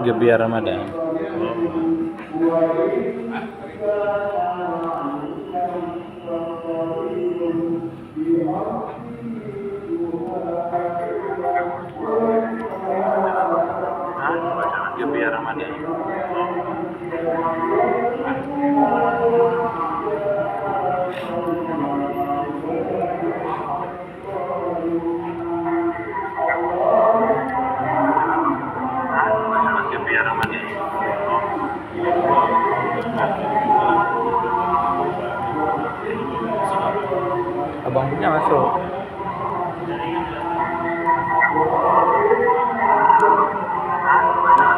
Gebiar Ramadan. Gebiar Ramadan. Gebiar Ramadan. Abang punya masuk.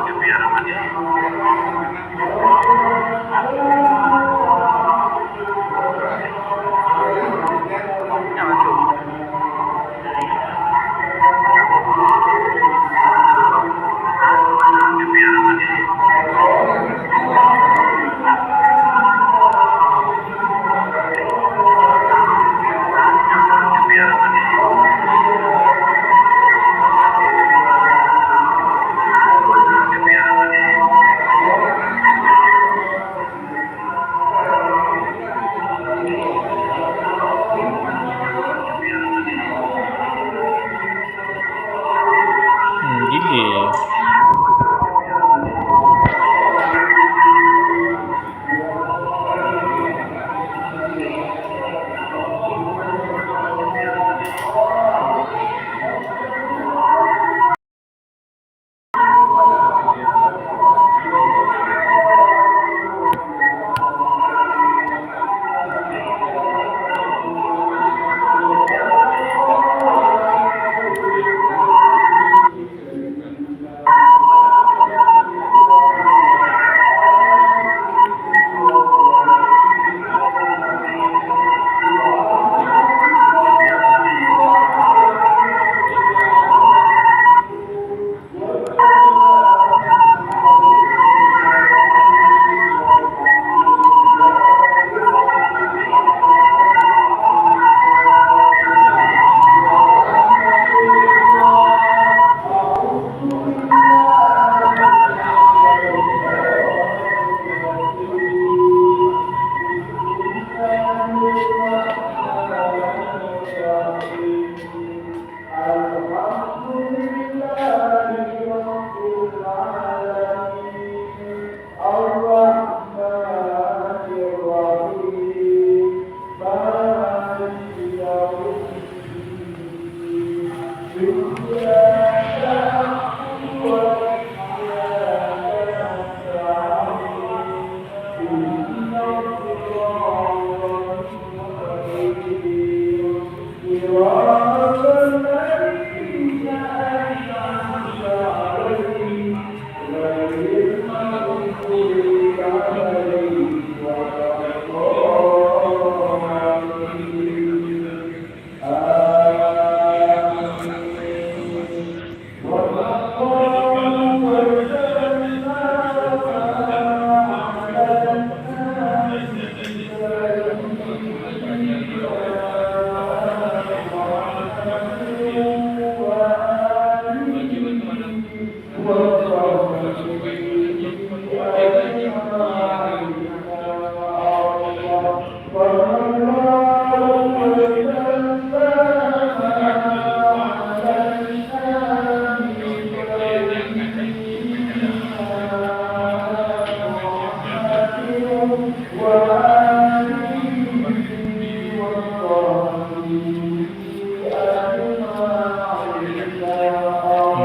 Gebiar Ramadan. Punya masuk. Gebiar Ramadan. Gini.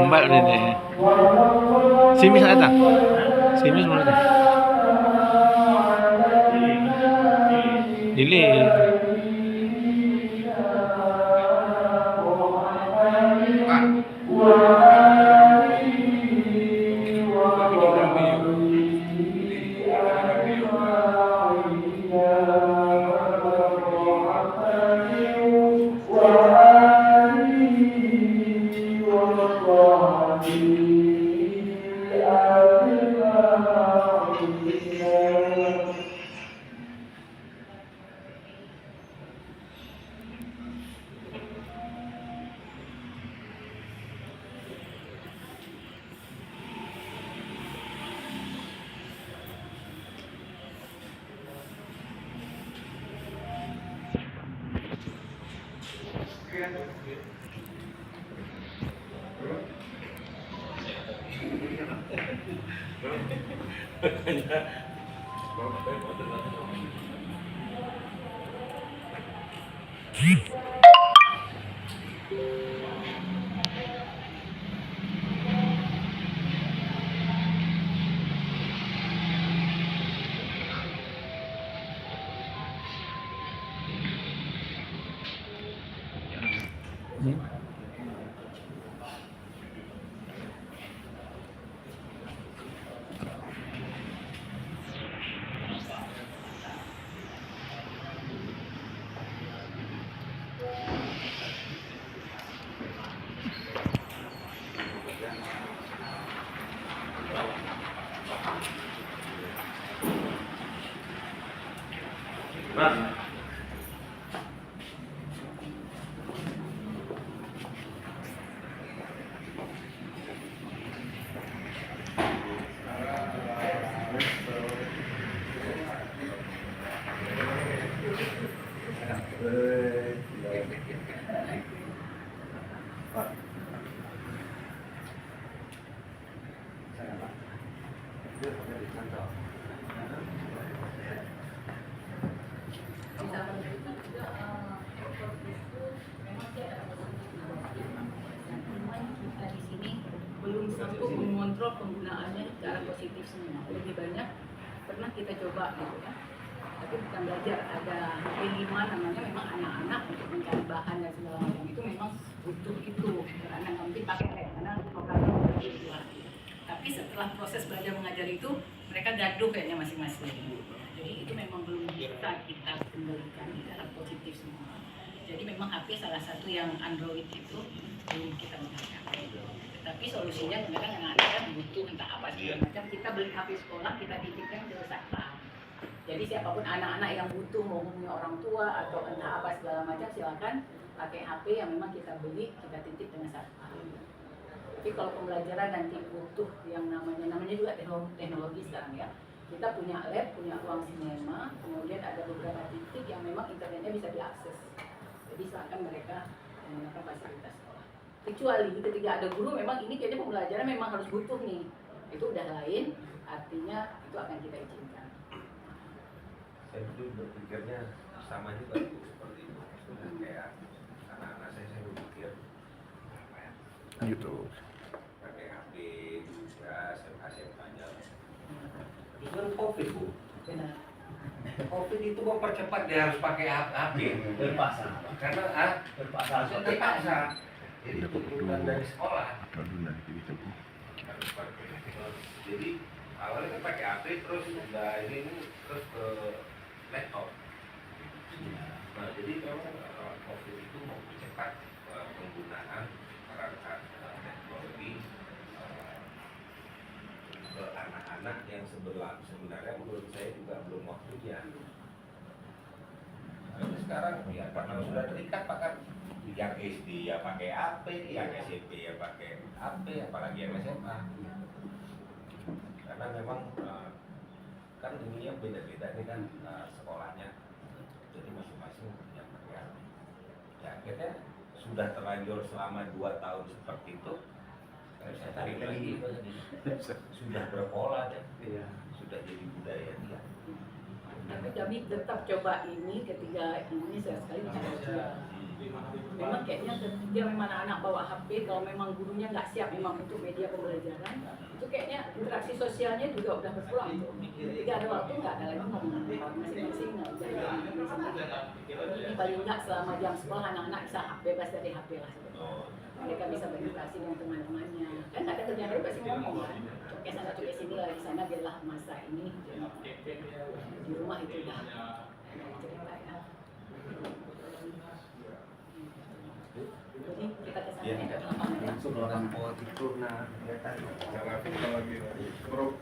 Mbak ini. Simis datang. Simis mau datang. Delay. Belum sanggup mengontrol penggunaannya secara positif semua. Lebih banyak pernah kita coba gitu ya. Tapi bukan belajar, ada HP5 namanya, memang anak-anak untuk mencari bahan dan segala macam itu memang butuh itu. Karena nanti pakai karena programnya berdua. Tapi setelah proses belajar mengajar itu mereka gaduh kayaknya masing-masing. Jadi itu memang belum bisa kita kendalikan secara positif semua. Jadi memang HP salah satu yang Android itu belum kita gunakan. Tapi solusinya kadang anak-anak butuh entah apa segala macam, kita beli HP sekolah, kita titipkan ke satpam. Jadi siapapun anak-anak yang butuh mau hubungi orang tua atau entah apa segala macam, silakan pakai HP yang memang kita beli, kita titip dengan satpam. Tapi kalau pembelajaran nanti butuh yang namanya juga teknologi sekarang ya. Kita punya lab, punya ruang sinema, kemudian ada beberapa titik yang memang internetnya bisa diakses. Jadi silakan mereka menggunakan fasilitas sekolah. Kecuali ketika ada guru memang ini kayaknya pembelajaran memang harus butuh nih, itu udah lain, artinya itu akan kita izinkan. Saya dulu berpikirnya sama juga seperti itu, kayak anak-anak saya berpikir apa ya? YouTube. Pakai HP juga, SMA-nya. Itu kan COVID, Bu. Benar. COVID itu mempercepat dia harus pakai HP. Terpaksa. Karena terpaksa. Jadi tuntutan dari sekolah. Harus pakai. Jadi awalnya kan pakai HP, terus udah ini terus ke laptop. Nah, jadi memang COVID itu mempercepat penggunaan perangkat teknologi ke anak-anak yang sebenarnya menurut saya juga belum waktunya. Tapi sekarang ya karena sudah terikat pakai yang SD ya pakai HP, yang SMP ya pakai HP, apalagi yang SMA. Karena memang kan ininya beda-beda nih kan sekolahnya, jadi masing-masing yang pakai HP. Ya akhirnya sudah terlanjur selama 2 tahun seperti itu. Saya tarik lagi, sudah berpola dan sudah jadi budaya dia. Tapi kami tetap coba ini ketika ini sekali bicara. Memang kayaknya ketika memang anak-anak bawa HP, kalau memang gurunya nggak siap memang untuk media pembelajaran, itu kayaknya interaksi sosialnya juga udah berkurang tuh. Ketika ada waktu nggak ada lagi ngomong masing-masing ini paling nggak selama jam sekolah anak-anak bisa bebas dari HP lah. Mereka bisa berinteraksi dengan teman-temannya. Kan nggak ada kerjaan lain pasti ngomong kan. Coknya sana coknya sini lah di sana biarlah masa ini di rumah itu udah cerita ya. Jadi kita kesana ya, ke lapangan. Langsung orang tua itu nah kelihatan. Tapi kalau lagi pro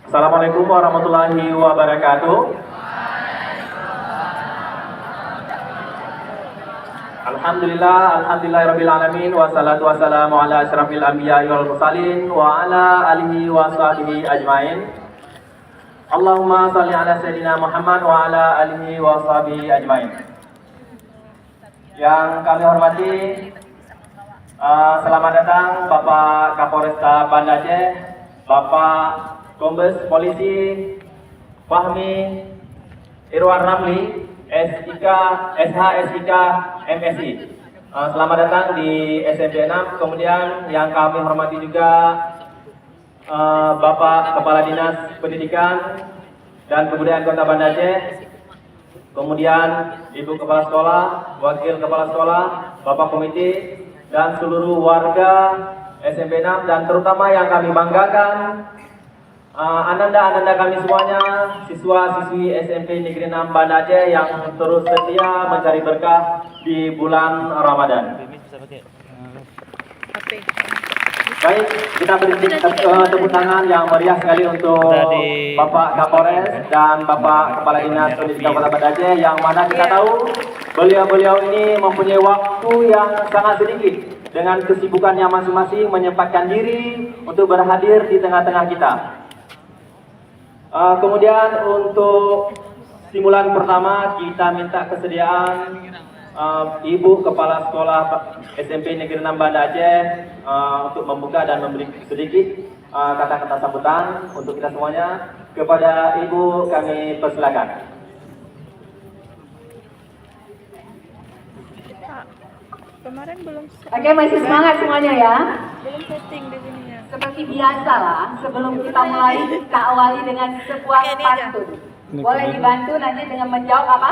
Assalamualaikum warahmatullahi wabarakatuh. Alhamdulillahirabbil alamin wassalatu wassalamu ala asyrafil anbiya'i wal mursalin wa ala alihi wa sahbihi ajmain. Allahumma shalli ala sayyidina Muhammad wa ala alihi wa sahbihi ajmain. Yang kami hormati, selamat datang Bapak Kapolresta Banda Aceh, Bapak Kombes Polisi Fahmi Irwan Ramli, SIK, SH, SIK, MSI. Selamat datang di SMP 6. Kemudian yang kami hormati juga Bapak Kepala Dinas Pendidikan dan Kebudayaan Kota Banda Aceh, kemudian Ibu Kepala Sekolah, Wakil Kepala Sekolah, Bapak Komite, dan seluruh warga SMP 6, dan terutama yang kami banggakan, ananda-ananda kami semuanya, siswa-siswi SMP Negeri 6 Banda Aceh yang terus setia mencari berkah di bulan Ramadan. Baik, kita beri tepuk tangan yang meriah sekali untuk Bapak Kapolres dan Bapak Kepala Dinas Pendidikan Kota Banda Aceh, yang mana kita tahu beliau-beliau ini mempunyai waktu yang sangat sedikit dengan kesibukannya masing-masing menyempatkan diri untuk berhadir di tengah-tengah kita. Kemudian untuk stimulan pertama, kita minta kesediaan Ibu Kepala Sekolah SMP Negeri 6 Banda Aceh untuk membuka dan memberi sedikit kata-kata sambutan untuk kita semuanya. Kepada Ibu kami persilakan. Kemarin belum. Oke, masih semangat semuanya ya. Belum setting di sininya. Seperti biasa lah, sebelum kita mulai, kita awali dengan sebuah pantun. Boleh dibantu nanti dengan menjawab apa?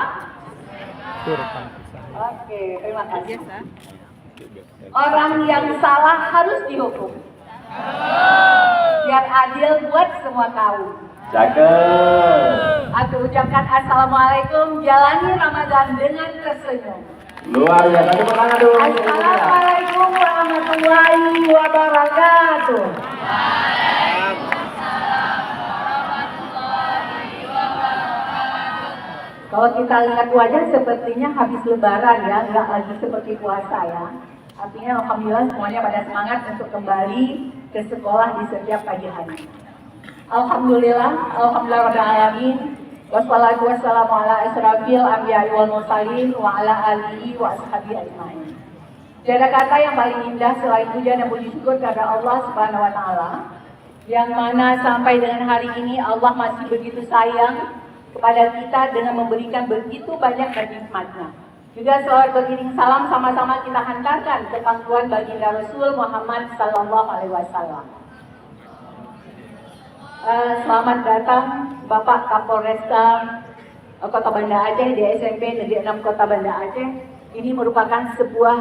Oke, terima kasih. Orang yang salah harus dihukum, biar adil buat semua kaum. Cakep. Aku ucapkan Assalamualaikum, jalani Ramadan dengan tersenyum. Luar biasa, tepuk tangan dulu. Assalamualaikum warahmatullahi wabarakatuh. Kalau kita lihat wajah sepertinya habis lebaran ya, nggak lagi seperti puasa ya. Artinya alhamdulillah semuanya pada semangat untuk kembali ke sekolah di setiap pagi hari. Alhamdulillah rabbil alamin. Wassalatu wassalamu ala asyrafil anbiya'i wal mursalin wa ala alihi wa ashabihi ajmain. Tiada kata yang paling indah selain puja dan puji syukur kepada Allah Subhanahu wa taala, yang mana sampai dengan hari ini Allah masih begitu sayang kepada kita dengan memberikan begitu banyak nikmatnya. Juga selawat beriring salam sama-sama kita hantarkan ke pangkuan baginda Rasul Muhammad sallallahu alaihi wasallam. Selamat datang Bapak Kapolresta Kota Banda Aceh di SMP Negeri 6 Kota Banda Aceh. Ini merupakan sebuah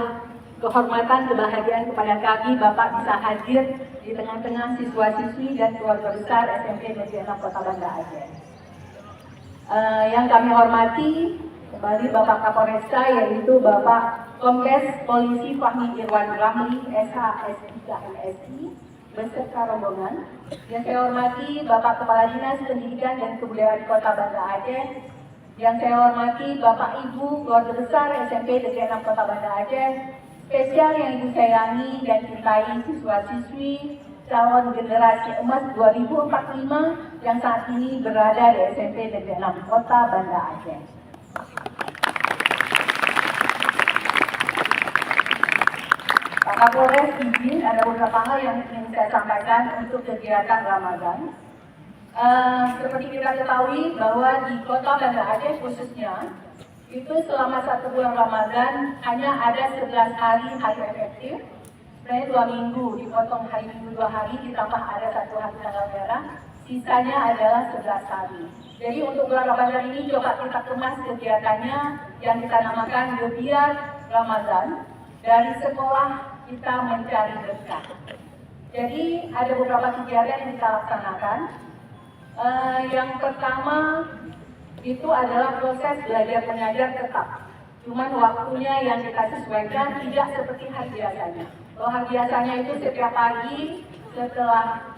kehormatan, kebahagiaan kepada kami Bapak bisa hadir di tengah-tengah siswa-siswi dan keluarga besar SMP Negeri 6 Kota Banda Aceh. Yang kami hormati kembali Bapak Kapolresta, yaitu Bapak Kombes Polisi Fahmi Irwan Ramli, SH, SIK, MSI, beserta rombongan. Yang saya hormati Bapak Kepala Dinas Pendidikan dan Kebudayaan Kota Banda Aceh. Yang saya hormati Bapak Ibu keluarga besar SMP Negeri 6 Kota Banda Aceh. Spesial yang Ibu sayangi dan cintai siswa-siswi calon generasi emas 2045 yang saat ini berada di SMP Negeri 6 Kota Banda Aceh. Pak Kapolres izin ada beberapa hal yang ingin saya sampaikan untuk kegiatan Ramadan. Seperti kita ketahui bahwa di Kota Banda Aceh khususnya, itu selama 1 bulan Ramadan hanya ada 11 hari efektif. Sebenarnya 2 minggu, dipotong hari Minggu 2 hari, ditambah ada 1 hari tanggal merah, sisanya adalah 11 hari. Jadi untuk bulan Ramadan ini coba kita kemas kegiatannya yang kita namakan Gebiar Ramadan. Dari sekolah kita mencari berkah. Jadi ada beberapa kegiatan yang kita laksanakan. Yang pertama itu adalah proses belajar mengajar tetap. Cuman waktunya yang kita sesuaikan tidak seperti hari biasanya. Kalau hari biasanya itu setiap pagi setelah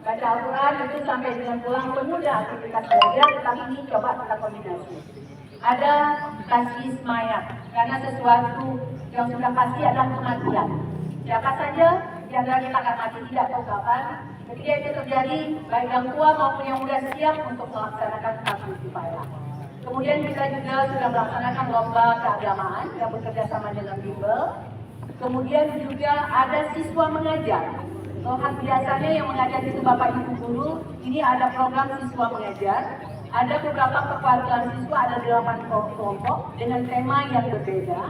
baca Al-Quran itu sampai dengan pulang penuh dengan aktivitas belajar, tetapi ini coba kita kombinasi. Ada tasbih mayat, karena sesuatu yang sudah pasti adalah kematian. Siapa saja yang dari kita akan mati, tidak tahu kapan. Ketika itu terjadi, baik yang tua maupun yang muda siap untuk melaksanakan tasbih kifayah. Kemudian kita juga sudah melaksanakan lomba keagamaan yang bekerja sama dengan Bimbel. Kemudian juga ada siswa mengajar. Kalau biasanya yang mengajar itu Bapak Ibu guru, ini ada program siswa mengajar. Ada beberapa perwakilan siswa, ada 8 kelompok dengan tema yang berbeda.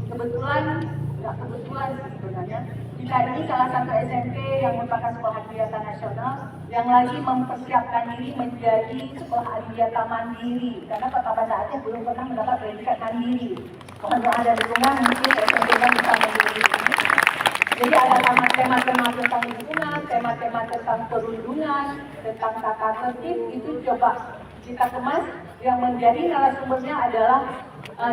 Nggak kebetulan sebenarnya, kita ini salah satu SMP yang merupakan sekolah adiwiyata nasional yang lagi mempersiapkan diri menjadi sekolah adiwiyata mandiri, karena Kota Banda Aceh belum pernah mendapat predikat mandiri. Mohon doa dan dukungan mungkin SMP bisa mandiri. Jadi ada tema-tema tentang lingkungan, tema-tema tentang perlindungan, tentang tata tertib, itu coba kita kemas. Yang menjadi narasumbernya adalah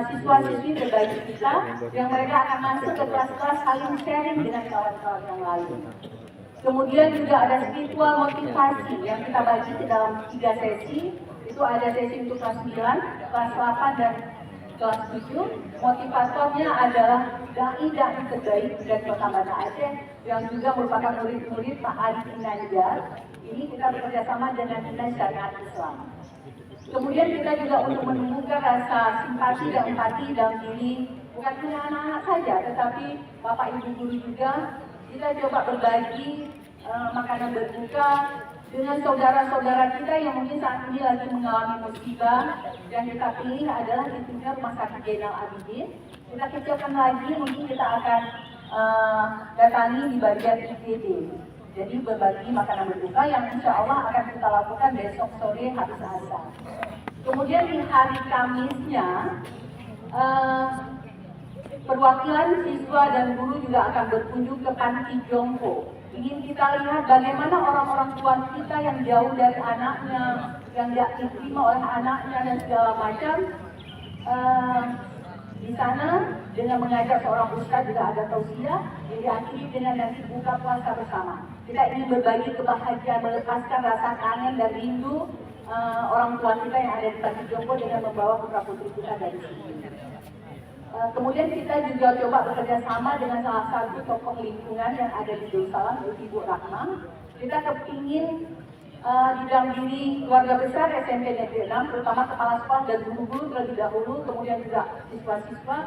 siswa-siswi berbagi kita, yang mereka akan masuk ke kelas-kelas saling sharing dengan kawan-kawan yang lain. Kemudian juga ada spiritual motivasi yang kita bagi ke dalam 3 sesi. Itu ada sesi untuk kelas 9, kelas 8, dan kelas 7. Motivatornya adalah dai-dai terbaik dari Kota Banda Aceh yang juga merupakan murid-murid Pak Ali Inanjar. Ini kita bekerjasama dengan Dinas Syariat Islam. Kemudian kita juga untuk menumbuhkan rasa simpati dan empati dalam diri bukan hanya anak-anak saja, tetapi Bapak Ibu guru juga. Kita coba berbagi makanan berbuka dengan saudara-saudara kita yang mungkin saat ini lagi mengalami musibah. Yang kita pilih adalah tentunya Rumah Sakit Zainal Abidin. Kita kecilkan lagi, mungkin kita akan datangi di bagian IGD. Jadi berbagi makanan berbuka yang insya Allah akan kita lakukan besok sore habis asar. Kemudian di hari Kamisnya, perwakilan siswa dan guru juga akan berkunjung ke Panti Jompo. Ingin kita lihat bagaimana orang-orang tua kita yang jauh dari anaknya, yang tidak diterima oleh anaknya dan segala macam. Di sana dengan mengajak seorang ustaz juga ada tausiah yang diakhiri dengan nanti buka puasa bersama. Kita ingin berbagi kebahagiaan, melepaskan rasa kangen dan rindu orang tua kita yang ada di Panti Jompo dengan membawa putra putri kita dari sini. Kemudian kita juga coba bekerja sama dengan salah satu tokoh lingkungan yang ada di Darussalam, Ibu Rahma. Kita kepingin didampingi keluarga besar SMP Negeri 6, terutama kepala sekolah dan guru-guru terlebih dahulu, kemudian juga siswa-siswa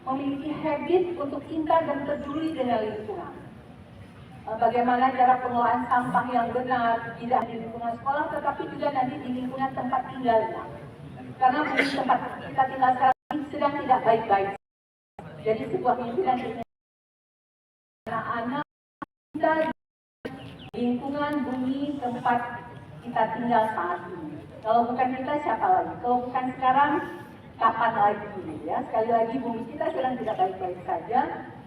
memiliki habit untuk cinta dan peduli dengan lingkungan. Bagaimana cara pengelolaan sampah yang benar, tidak di lingkungan sekolah, tetapi juga nanti di lingkungan tempat tinggalnya. Karena di tempat kita tinggal sekarang sedang tidak baik-baik. Jadi sebuah mimpi dan anak-anak kita lingkungan bumi tempat kita tinggal saat ini. Kalau bukan kita, siapa lagi? Kalau bukan sekarang, kapan lagi? Ya, sekali lagi bumi kita sedang tidak baik-baik saja.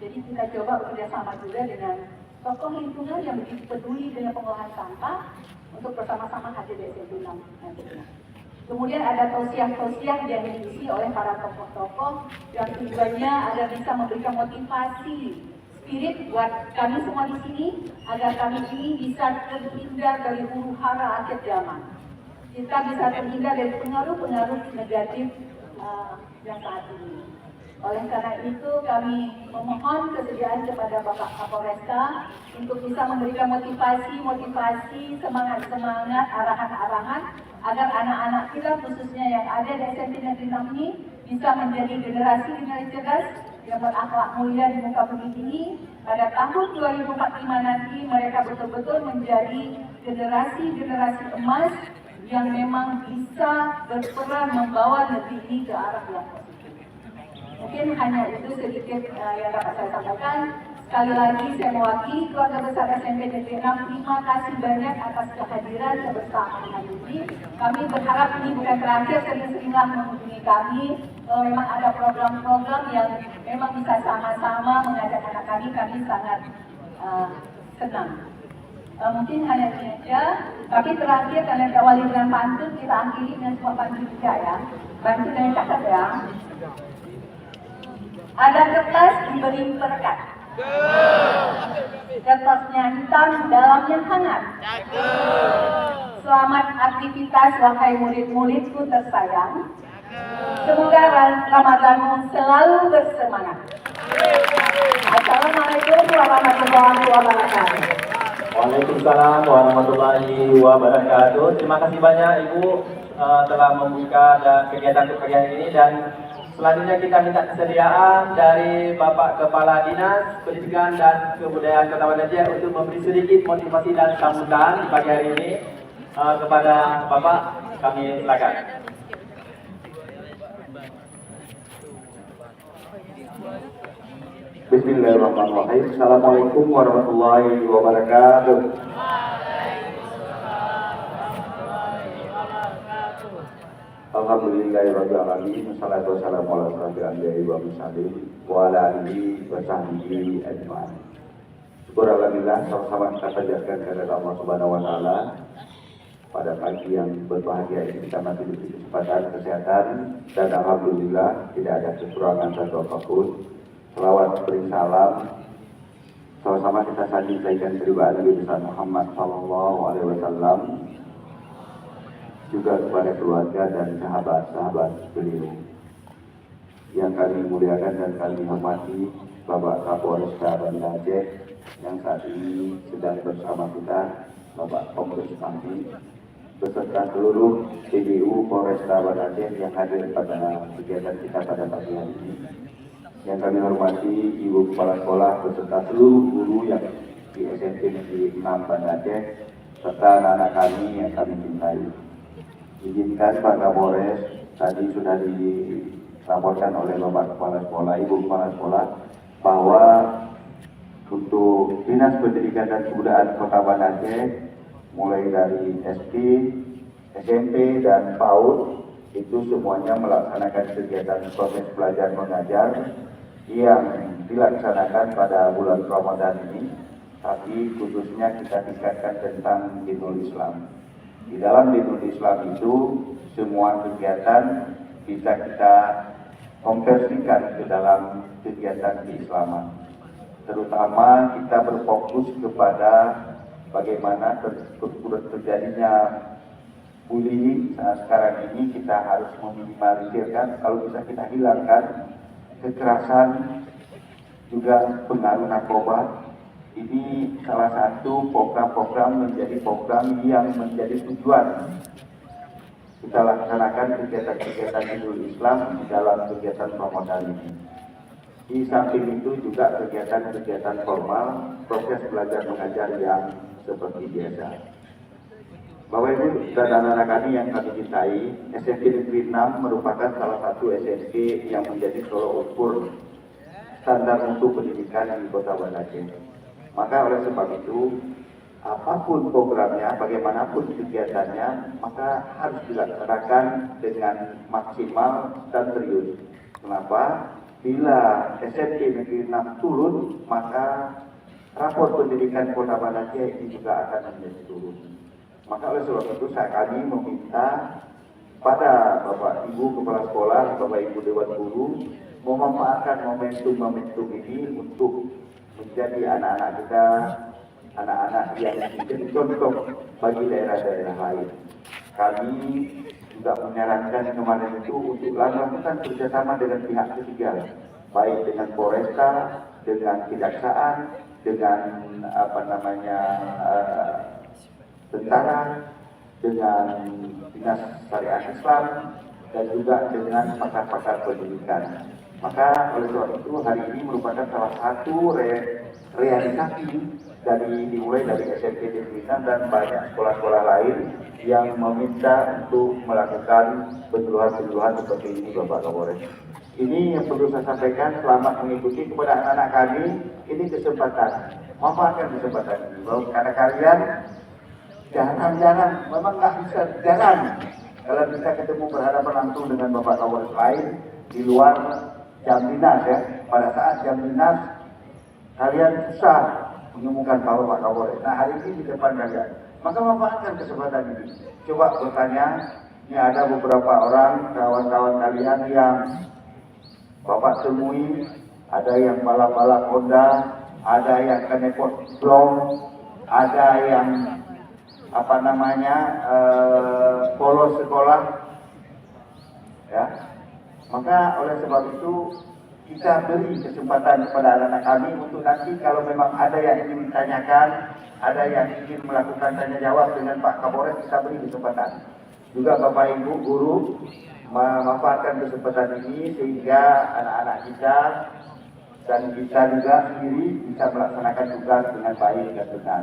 Jadi kita coba bekerja sama juga dengan tokoh lingkungan yang begitu peduli dengan pengolahan sampah untuk bersama-sama hadir di SMP 6 nantinya. Kemudian ada tausiah-tausiah yang diisi oleh para tokoh-tokoh yang tujuannya agar bisa memberikan motivasi spirit buat kami semua di sini agar kami ini bisa terhindar dari huru-hara akhir zaman. Kita bisa terhindar dari pengaruh-pengaruh negatif yang saat ini. Oleh karena itu kami memohon kesediaan kepada Bapak Kapolresta untuk bisa memberikan motivasi, semangat-semangat, arahan-arahan agar anak-anak kita khususnya yang ada di SMP Negeri 6 ini bisa menjadi generasi cerdas yang berakhlak mulia di muka bumi ini. Pada tahun 2045 nanti mereka betul-betul menjadi generasi emas yang memang bisa berperan membawa negeri ini ke arah yang positif. Mungkin hanya itu sedikit yang dapat saya sampaikan. Sekali lagi saya mewakili keluarga besar SMP Negeri 6, terima kasih banyak atas kehadiran kebersamaan hari ini. Kami berharap ini bukan terakhir, sering-seringlah menghubungi kami. Kalau memang ada program-program yang memang bisa sama-sama mengajak anak kami sangat senang. Mungkin hanya ini saja, tapi terakhir karena awali dengan pantun, kita akhiri dengan sebuah pantun juga ya. Bantu dengan catat ya. Ada kertas diberi perekat, Kertasnya hitam, dalamnya hangat. Selamat aktivitas wahai murid-muridku tersayang. Semoga Ramadanmu selalu bersemangat. Assalamualaikum warahmatullahi wabarakatuh. Waalaikumsalam warahmatullahi wabarakatuh. Terima kasih banyak Ibu telah membuka kegiatan ini, dan selanjutnya kita minta kesediaan dari Bapak Kepala Dinas Pendidikan dan Kebudayaan Kota Banda Aceh untuk memberi sedikit motivasi dan sambutan pagi hari ini kepada Bapak. Kami silakan. Bismillahirrahmanirrahim. Assalamualaikum warahmatullahi wabarakatuh. Alhamdulillahirabbil alamin. Wassalatu wassalamu ala asyrofil anbiya'i wa mursalin wa ala alihi wa sahbihi ajma'in. Syukur alhamdulillah, sama-sama kita panjatkan kehadirat Allah Subhanahu wa taala. Pada pagi yang berbahagia ini kita masih diberi kesempatan, kesehatan, dan alhamdulillah tidak ada kekurangan satu apapun. Selawat beri salam sama-sama kita sajikan kepada Nabi besar Muhammad Sallallahu Alaihi Wasallam, juga kepada keluarga dan sahabat-sahabat beliau yang kami muliakan dan kami hormati, Bapak Kapolresta Banda Aceh yang saat ini sedang bersama kita, Bapak Kompes Kampi, beserta seluruh PBU Polresta Banda Aceh yang hadir pada kegiatan kita pada pagi hari ini. Yang kami hormati Ibu Kepala Sekolah beserta seluruh guru yang di SMP Negeri 6 Banda Aceh serta anak-anak kami yang kami cintai. Izinkan Pak Kapolres, tadi sudah dilaporkan oleh Bapak Kepala Sekolah, Ibu Kepala Sekolah, bahwa untuk Dinas Pendidikan dan Kebudayaan Kota Banda Aceh mulai dari SD, SMP dan PAUD itu semuanya melaksanakan kegiatan proses belajar mengajar yang dilaksanakan pada bulan Ramadan ini, tapi khususnya kita tingkatkan tentang dinul Islam. Di dalam dinul Islam itu semua kegiatan bisa kita konversikan ke dalam kegiatan keislaman. Terutama kita berfokus kepada bagaimana terjadinya bullying saat sekarang ini. Kita harus meminimalisirkan, kalau bisa kita hilangkan kekerasan, juga pengaruh narkoba. Ini salah satu program-program menjadi program yang menjadi tujuan kita laksanakan kegiatan-kegiatan Idul Islam di dalam kegiatan Ramadan ini. Di samping itu juga kegiatan-kegiatan formal, proses belajar mengajar yang seperti biasa. Bapak Ibu dan anak-anak kami yang kami cintai, SMP Negeri 6 merupakan salah satu SMP yang menjadi tolok ukur standar untuk pendidikan di Kota Banda Aceh. Maka oleh sebab itu, apapun programnya, bagaimanapun kegiatannya, maka harus dilaksanakan dengan maksimal dan serius. Kenapa? Bila SMP Negeri 6 turun, maka rapor pendidikan Kota Banda Aceh ini juga akan menjadi turun. Maka oleh sebab itu kami meminta pada Bapak Ibu Kepala Sekolah, Bapak Ibu Dewan Guru memanfaatkan momentum ini untuk menjadi anak-anak kita, anak-anak yang menjadi contoh bagi daerah-daerah lain. Kami juga menyarankan kemarin itu untuk melakukan kerjasama dengan pihak ketiga, baik dengan Polresta, dengan Kejaksaan, dengan tentara, dengan Dinas Syariah Islam, dan juga dengan pakar-pakar pendidikan. Maka oleh sebab itu hari ini merupakan salah satu realisasi dimulai dari SMP Negeri 6 dan banyak sekolah-sekolah lain yang meminta untuk melakukan penyuluhan-penyuluhan seperti ini, Bapak Kapolres. Ini yang perlu saya sampaikan, selamat mengikuti kepada anak-anak kami. Ini kesempatan, manfaatkan kesempatan ini. Karena kalian jarang-jarang, memang nggak bisa jarang kalau bisa ketemu berhadapan langsung dengan Bapak Kapolres lain di luar jam dinas ya. Pada saat jam dinas kalian susah menemukan Bapak Kapolres. Nah hari ini di depan kalian, maka manfaatkan kesempatan ini. Coba bertanya, ini ada beberapa orang kawan-kawan kalian yang Bapak temui, ada yang balap-balap Honda, ada yang kenepot blong, ada yang bolos sekolah, ya. Maka oleh sebab itu kita beri kesempatan kepada anak-anak kami untuk nanti kalau memang ada yang ingin ditanyakan, ada yang ingin melakukan tanya jawab dengan Pak Kapolres, kita beri kesempatan. Juga Bapak Ibu guru memanfaatkan kesempatan ini sehingga anak-anak kita dan kita juga sendiri bisa melaksanakan tugas dengan baik dan benar.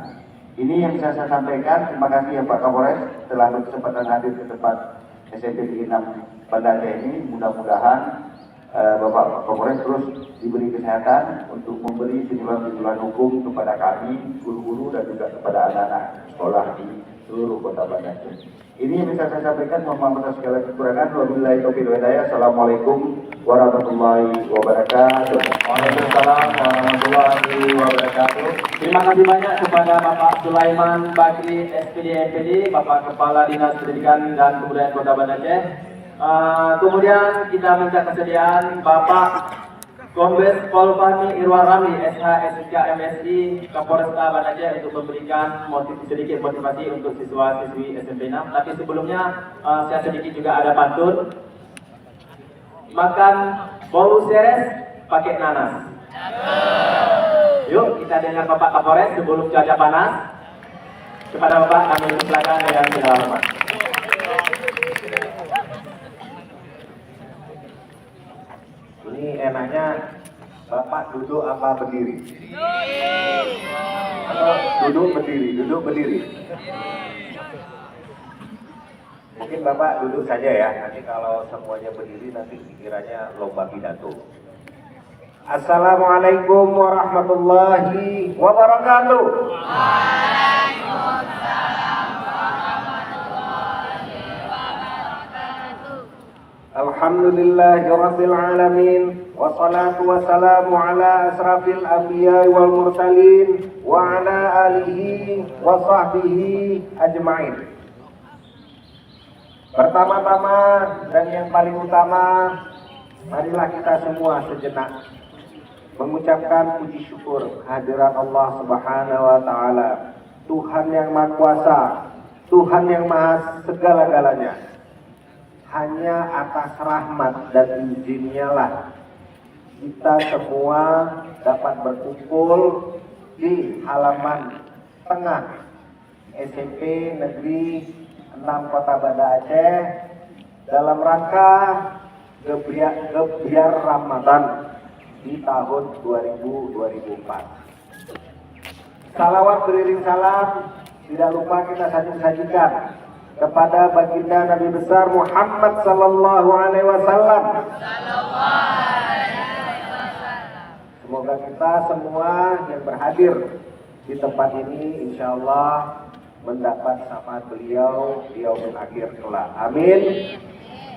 Ini yang bisa saya sampaikan. Terima kasih ya Pak Kapolres telah berkesempatan hadir ke tempat SMP Negeri 6 Banda Aceh ini. Mudah-mudahan Bapak Kapolres terus diberi kesehatan untuk memberi penjelasan hukum kepada kami, guru-guru dan juga kepada anak-anak sekolah di seluruh kota Banda Aceh. Ini yang bisa saya sampaikan. Mohon maaf atas segala kekurangan. Wabillahi taufiq wal hidayah. Assalamualaikum warahmatullahi wabarakatuh. Waalaikumsalam warahmatullahi wabarakatuh. Terima kasih banyak kepada Bapak Sulaiman Bakri, SPD MPD, Bapak Kepala Dinas Pendidikan dan Kebudayaan Kota Banda Aceh. Kemudian kita minta kesediaan Bapak Kombes Pol Fahmi Irwan Ramli, SH SK MSI Kapolresta Banda Aceh untuk memberikan sedikit motivasi untuk siswa-siswi SMP 6. Tapi sebelumnya saya sedikit juga ada pantun. Makan bolu seres pakai nanas. Yuk kita dengar Bapak Kapolres sebelum cuaca panas. Kepada Bapak kami silakan dengan segala hormat. Ini enaknya Bapak duduk apa berdiri? Atau duduk berdiri? Mungkin Bapak duduk saja ya, nanti kalau semuanya berdiri nanti pikirannya lomba pidato. Assalamualaikum warahmatullahi wabarakatuh. Alhamdulillahirabbil alamin wassalatu wassalamu ala asrafil anbiya'i wal mursalin wa ala alihi wa sahbihi ajmain. Pertama-tama dan yang paling utama, marilah kita semua sejenak mengucapkan puji syukur kehadirat Allah Subhanahu wa taala, Tuhan yang Maha Kuasa, Tuhan yang Maha segala-galanya. Hanya atas rahmat dan izinnya lah kita semua dapat berkumpul di halaman tengah SMP Negeri 6 Kota Banda Aceh dalam rangka Gebiar Ramadan di tahun 2004. Salawat beriring salam tidak lupa kita sajikan kepada baginda Nabi besar Muhammad sallallahu alaihi wasallam. Semoga kita semua yang berhadir di tempat ini insyaallah mendapat syafaat beliau di yaumil akhir kelak. Amin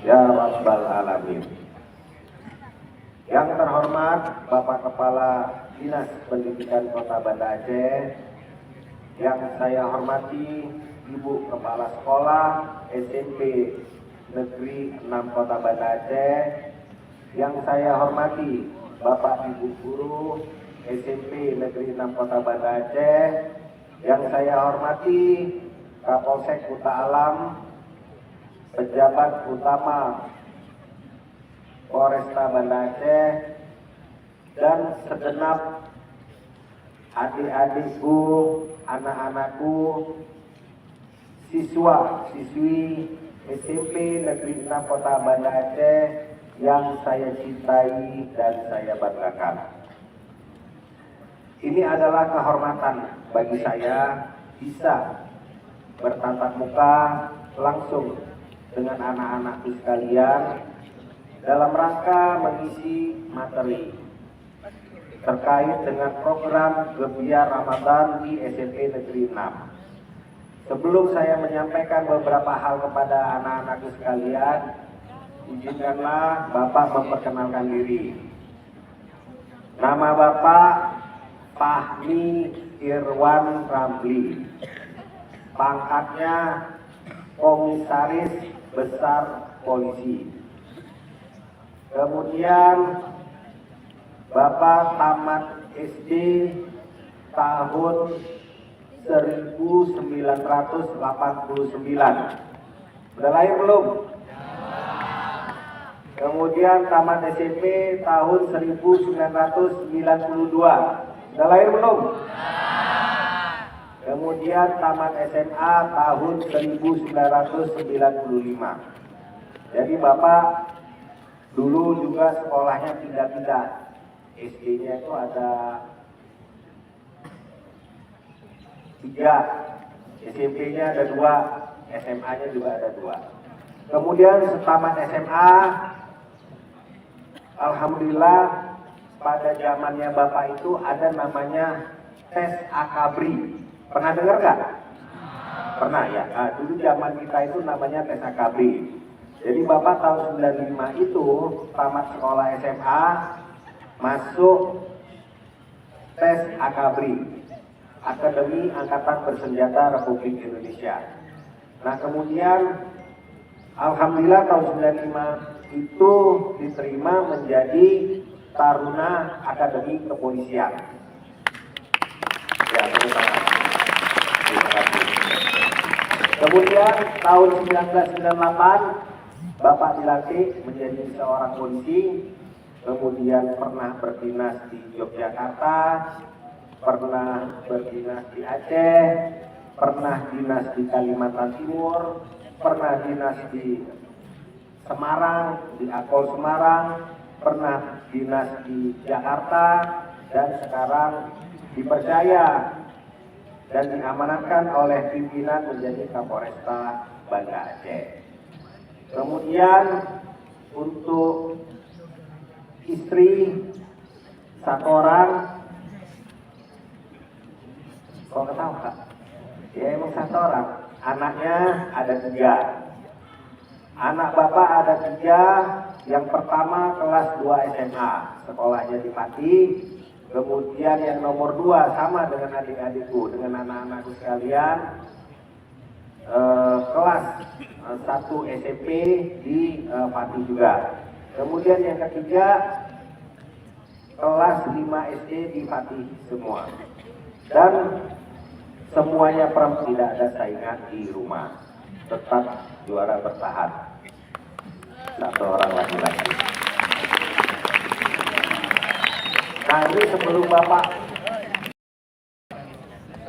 ya rabbal alamin. Yang terhormat Bapak Kepala Dinas Pendidikan Kota Banda Aceh, yang saya hormati Ibu Kepala Sekolah SMP Negeri 6 Kota Banda Aceh, yang saya hormati Bapak Ibu Guru SMP Negeri 6 Kota Banda Aceh, yang saya hormati Kapolsek Kuta Alam, pejabat utama Polresta Banda Aceh, dan segenap adik-adikku, anak-anakku, siswa-siswi SMP Negeri 6 Kota Banda Aceh yang saya cintai dan saya banggakan. Ini adalah kehormatan bagi saya bisa bertatap muka langsung dengan anak-anakku sekalian dalam rangka mengisi materi terkait dengan program Gebiar Ramadan di SMP Negeri 6. Sebelum saya menyampaikan beberapa hal kepada anak-anakku sekalian, izinkanlah Bapak memperkenalkan diri. Nama Bapak Fahmi Irwan Ramli, pangkatnya Komisaris Besar Polisi. Kemudian Bapak tamat SD tahun 1989. Udah lahir belum? Kemudian tamat SMP tahun 1992. Udah lahir belum? Kemudian tamat SMA tahun 1995. Jadi Bapak dulu juga sekolahnya pindah-pindah. SD-nya itu ada 3, SMP-nya ada 2, SMA-nya juga ada 2. Kemudian setamat SMA, alhamdulillah pada zamannya Bapak itu ada namanya tes AKABRI. Pernah dengar nggak? Pernah ya. Nah, dulu zaman kita itu namanya tes AKABRI. Jadi Bapak tahun 95 itu tamat sekolah SMA, masuk tes AKABRI, Akademi Angkatan Bersenjata Republik Indonesia. Nah kemudian alhamdulillah tahun 95 itu diterima menjadi Taruna Akademi Kepolisian. Ya, terima kasih. Kemudian tahun 1998 Bapak dilantik menjadi seorang polisi. Kemudian pernah berdinas di Yogyakarta, pernah berdinas di Aceh, pernah dinas di Kalimantan Timur, pernah dinas di Semarang, di Akol Semarang, pernah dinas di Jakarta, dan sekarang dipercaya dan diamanatkan oleh pimpinan menjadi Kapolresta Banda Aceh. Kemudian untuk istri 1 orang, kok ketawa? Ya emang 1 orang. Anaknya ada 3. Anak Bapak ada 3. Yang pertama kelas 2 SMA, sekolahnya di Pati. Kemudian yang nomor 2 sama dengan adik-adikku, dengan anak-anakku sekalian, kelas 1 SMP di Pati juga. Kemudian yang ketiga kelas 5 SD di Pati semua. Dan semuanya perempuan, tidak ada saingan di rumah. Tetap juara bertahan. 1 orang laki-laki. Nah ini sebelum Bapak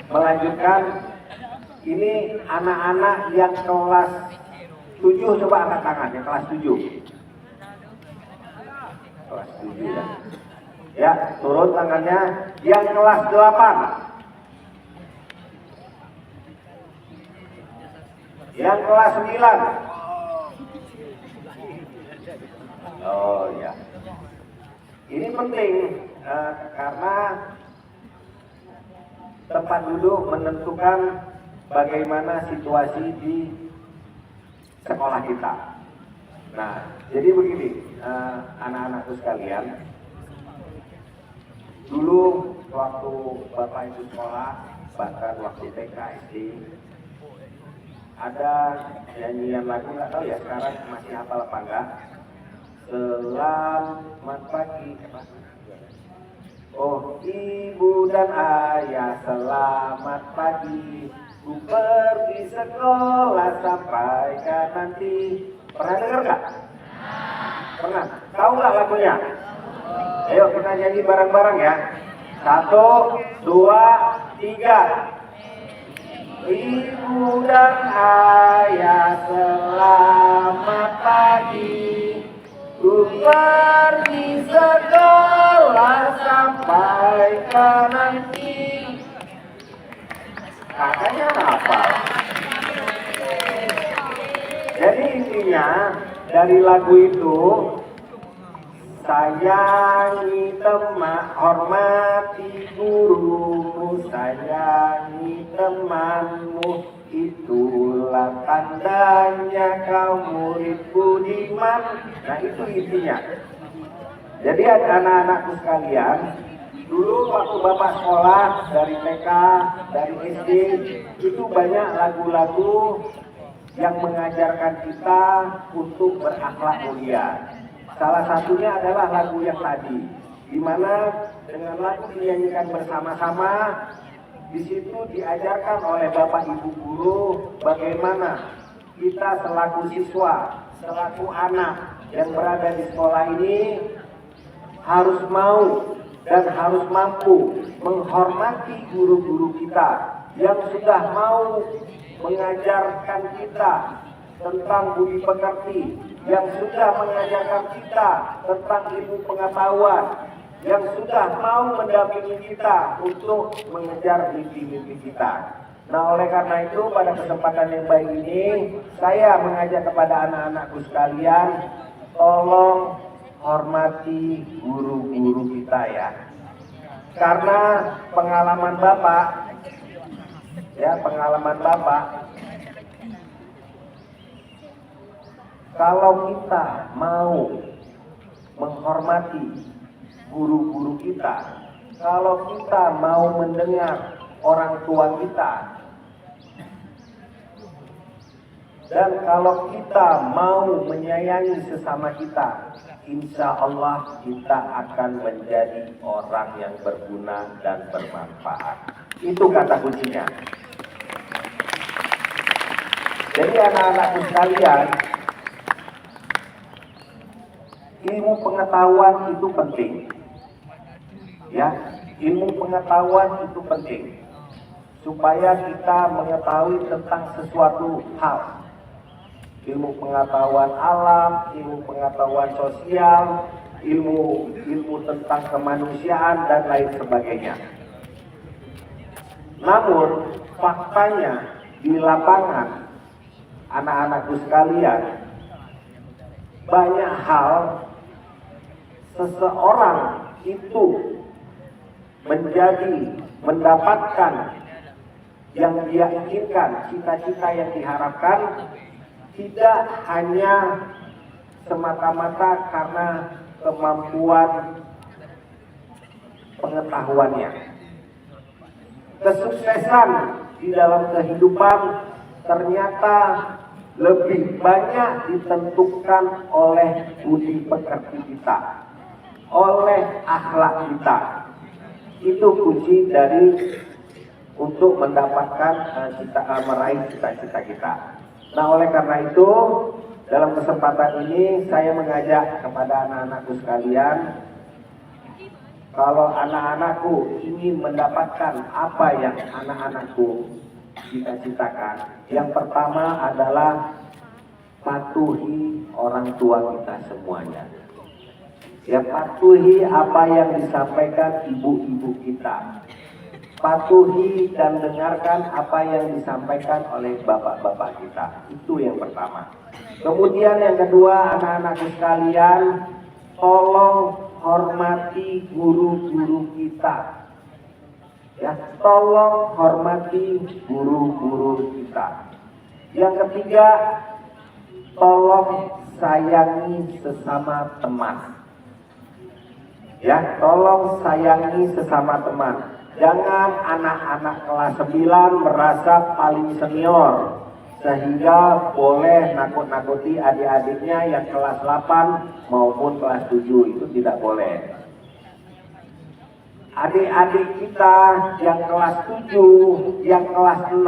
melanjutkan, ini anak-anak yang kelas 7, coba angkat tangan yang kelas 7. Kelas 7 ya. Ya, turun tangannya. Yang kelas 8. Yang kelas 9. Oh ya. Ini penting karena tempat duduk menentukan bagaimana situasi di sekolah kita. Nah, jadi begini, anak-anakku sekalian, dulu waktu Bapak itu sekolah, bahkan waktu TK SD, ada nyanyian lagu, nggak tahu ya sekarang masih hafal apa enggak. Selamat pagi. Oh ibu dan ayah selamat pagi, ku pergi sekolah sampai kan nanti. Pernah dengar nggak? Pernah. Tahu nggak lagunya? Ayo kita nyanyi bareng-bareng ya. 1, 2, 3. Ibu dan ayah selamat pagi, ku pergi sekolah sampai ke nanti. Kakaknya apa? Jadi intinya dari lagu itu, sayangi teman, hormati gurumu, sayangi temanmu, itulah tandanya kau murid budiman. Nah itu intinya. Jadi anak-anakku sekalian, dulu waktu Bapak sekolah dari TK, dari SD, itu banyak lagu-lagu yang mengajarkan kita untuk berakhlak mulia. Salah satunya adalah lagu yang tadi. di mana dengan lagu dinyanyikan bersama-sama, di situ diajarkan oleh Bapak Ibu guru bagaimana kita selaku siswa, selaku anak yang berada di sekolah ini harus mau dan harus mampu menghormati guru-guru kita yang sudah mau mengajarkan kita tentang budi pekerti, yang sudah mengajarkan kita tentang ilmu pengetahuan, yang sudah mau mendampingi kita untuk mengejar mimpi-mimpi kita. Nah, oleh karena itu pada kesempatan yang baik ini saya mengajak kepada anak-anakku sekalian, tolong hormati guru-guru kita ya. Karena pengalaman Bapak, kalau kita mau menghormati guru-guru kita, kalau kita mau mendengar orang tua kita, dan kalau kita mau menyayangi sesama kita, insya Allah kita akan menjadi orang yang berguna dan bermanfaat. Itu kata kuncinya. Jadi anak-anakku sekalian, ilmu pengetahuan itu penting. Ya, ilmu pengetahuan itu penting. Supaya kita mengetahui tentang sesuatu hal. Ilmu pengetahuan alam, ilmu pengetahuan sosial, ilmu tentang kemanusiaan dan lain sebagainya. Namun faktanya di lapangan, anak-anakku sekalian, banyak hal seseorang itu mendapatkan yang dia inginkan, cita-cita yang diharapkan, tidak hanya semata-mata karena kemampuan pengetahuannya. Kesuksesan di dalam kehidupan ternyata lebih banyak ditentukan oleh budi pekerti kita, oleh akhlak kita. Itu kunci dari untuk mendapatkan meraih cita-cita kita. Nah, oleh karena itu dalam kesempatan ini saya mengajak kepada anak-anakku sekalian, kalau anak-anakku ingin mendapatkan apa yang anak-anakku cita-citakan, yang pertama adalah patuhi orang tua kita semuanya. Ya, patuhi apa yang disampaikan ibu-ibu kita. Patuhi dan dengarkan apa yang disampaikan oleh bapak-bapak kita. Itu yang pertama. Kemudian yang kedua, anak-anakku sekalian, tolong hormati guru-guru kita. Ya, tolong hormati guru-guru kita. Yang ketiga, tolong sayangi sesama teman. Ya, tolong sayangi sesama teman. Jangan anak-anak kelas 9 merasa paling senior sehingga boleh nakut-nakuti adik-adiknya yang kelas 8 maupun kelas 7. Itu tidak boleh. Adik-adik kita yang kelas 7, yang kelas 6,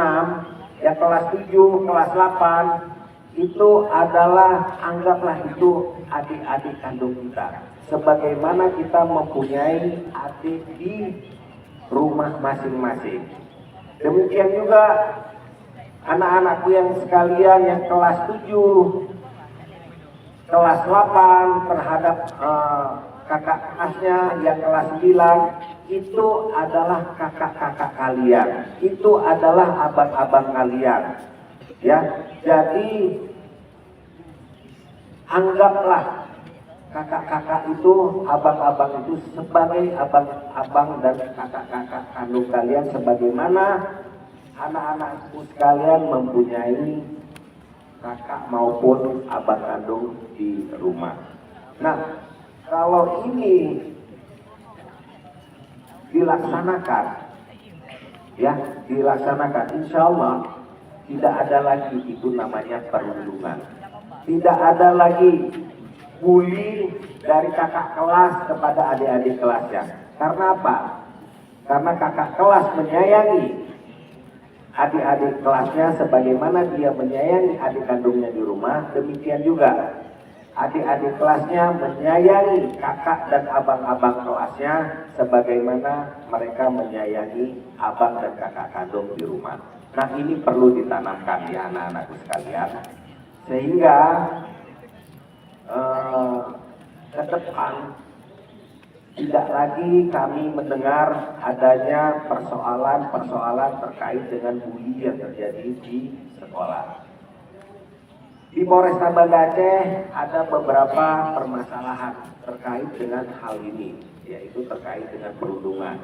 yang kelas 7, kelas 8 itu adalah, anggaplah itu adik-adik kandung kita. Sebagaimana kita mempunyai adik di rumah masing-masing. Demikian juga anak-anakku yang sekalian yang kelas 7, kelas 8 terhadap kakak kelasnya yang kelas 9, itu adalah kakak-kakak kalian. Itu adalah abang-abang kalian. Ya, jadi anggaplah kakak-kakak itu, abang-abang itu sebagai abang-abang dan kakak-kakak kandung kalian, sebagaimana anak-anakku sekalian mempunyai kakak maupun abang kandung di rumah. Nah, kalau ini dilaksanakan, insya Allah tidak ada lagi itu namanya perundungan. Tidak ada lagi bully dari kakak kelas kepada adik-adik kelasnya. Karena apa? Karena kakak kelas menyayangi adik-adik kelasnya sebagaimana dia menyayangi adik kandungnya di rumah, demikian juga adik-adik kelasnya menyayangi kakak dan abang-abang kelasnya sebagaimana mereka menyayangi abang dan kakak kandung di rumah. Nah, ini perlu ditanamkan ya anak-anakku sekalian, sehingga ke depan tidak lagi kami mendengar adanya persoalan-persoalan terkait dengan bully yang terjadi di sekolah. Di Polresta Banda Aceh ada beberapa permasalahan terkait dengan hal ini, yaitu terkait dengan perundungan,